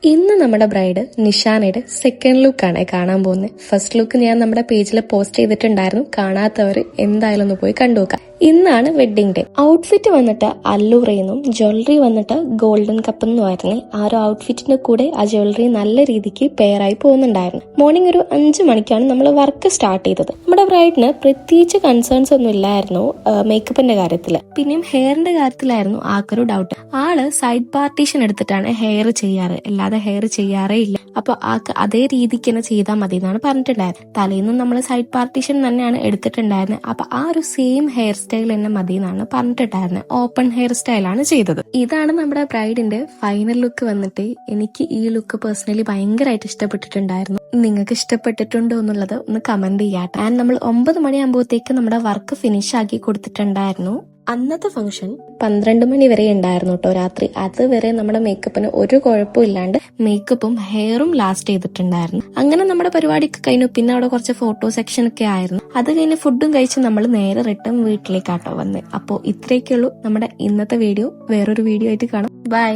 ഇന്ന് നമ്മുടെ bride നിഷാനയുടെ second ലുക്കാണ് കാണാൻ പോകുന്നത്. ഫസ്റ്റ് ലുക്ക് ഞാൻ നമ്മുടെ പേജിൽ പോസ്റ്റ് ചെയ്തിട്ടുണ്ടായിരുന്നു. കാണാത്തവർ എന്തായാലും ഒന്ന് പോയി കണ്ടുനോക്കാം. ഇന്നാണ് വെഡിങ് ഡേ. ഔട്ട്ഫിറ്റ് വന്നിട്ട് അല്ലൂറേന്നും ജ്വല്ലറി വന്നിട്ട് ഗോൾഡൻ കപ്പ് എന്നുമായിരുന്നു. ആ ഒരു ഔട്ട്ഫിറ്റിന്റെ കൂടെ ആ ജ്വല്ലറി നല്ല രീതിക്ക് പെയറായി പോകുന്നുണ്ടായിരുന്നു. മോർണിംഗ് ഒരു 5 മണിക്കാണ് നമ്മൾ വർക്ക് സ്റ്റാർട്ട് ചെയ്തത്. നമ്മുടെ ബ്രൈഡിന് പ്രത്യേകിച്ച് കൺസേൺസ് ഒന്നും ഇല്ലായിരുന്നു മേക്കപ്പിന്റെ കാര്യത്തിൽ. പിന്നെയും ഹെയറിന്റെ കാര്യത്തിലായിരുന്നു ആൾക്കൊരു ഡൗട്ട്. ആള് സൈഡ് പാർട്ടീഷൻ എടുത്തിട്ടാണ് ഹെയർ ചെയ്യാറ്, അല്ലാതെ ഹെയർ ചെയ്യാറേ ഇല്ല. അപ്പൊ ആൾക്ക് അതേ രീതിക്ക് തന്നെ ചെയ്താൽ മതി എന്നാണ് പറഞ്ഞിട്ടുണ്ടായിരുന്നത്. തലേന്നും നമ്മൾ സൈഡ് പാർട്ടീഷൻ തന്നെയാണ് എടുത്തിട്ടുണ്ടായിരുന്നത്. അപ്പൊ ആ ഒരു സെയിം ഹെയർ സ്റ്റൈൽ തന്നെ മതി എന്നാണ് പറഞ്ഞിട്ടുണ്ടായിരുന്നത്. ഓപ്പൺ ഹെയർ സ്റ്റൈലാണ് ചെയ്തത്. ഇതാണ് നമ്മുടെ ബ്രൈഡിന്റെ ഫൈനൽ ലുക്ക് വന്നിട്ട്. എനിക്ക് ഈ ലുക്ക് പേഴ്സണലി ഭയങ്കരമായിട്ട് ഇഷ്ടപ്പെട്ടിട്ടുണ്ടായിരുന്നു. നിങ്ങൾക്ക് ഇഷ്ടപ്പെട്ടിട്ടുണ്ടോ എന്നുള്ളത് ഒന്ന് കമന്റ് ചെയ്യാട്ടെ. ആൻഡ് നമ്മൾ 9 മണിയാകുമ്പോഴത്തേക്ക് നമ്മുടെ വർക്ക് ഫിനിഷ് ആക്കി കൊടുത്തിട്ടുണ്ടായിരുന്നു. അന്നത്തെ ഫംഗ്ഷൻ 12 മണി വരെ ഉണ്ടായിരുന്നു കേട്ടോ, രാത്രി. അതുവരെ നമ്മുടെ മേക്കപ്പിന് ഒരു കുഴപ്പവും ഇല്ലാണ്ട് മേക്കപ്പും ഹെയറും ലാസ്റ്റ് ചെയ്തിട്ടുണ്ടായിരുന്നു. അങ്ങനെ നമ്മുടെ പരിപാടിയൊക്കെ കഴിഞ്ഞു. പിന്നെ അവിടെ കുറച്ച് ഫോട്ടോ സെക്ഷൻ ഒക്കെ ആയിരുന്നു. അത് കഴിഞ്ഞ് ഫുഡും കഴിച്ച് നമ്മൾ നേരെ റിട്ടേൺ വീട്ടിലേക്കാട്ടോ വന്നത്. അപ്പോൾ ഇത്രയൊക്കെയുള്ളൂ നമ്മുടെ ഇന്നത്തെ വീഡിയോ. വേറൊരു വീഡിയോ ആയിട്ട് കാണാം. ബൈ.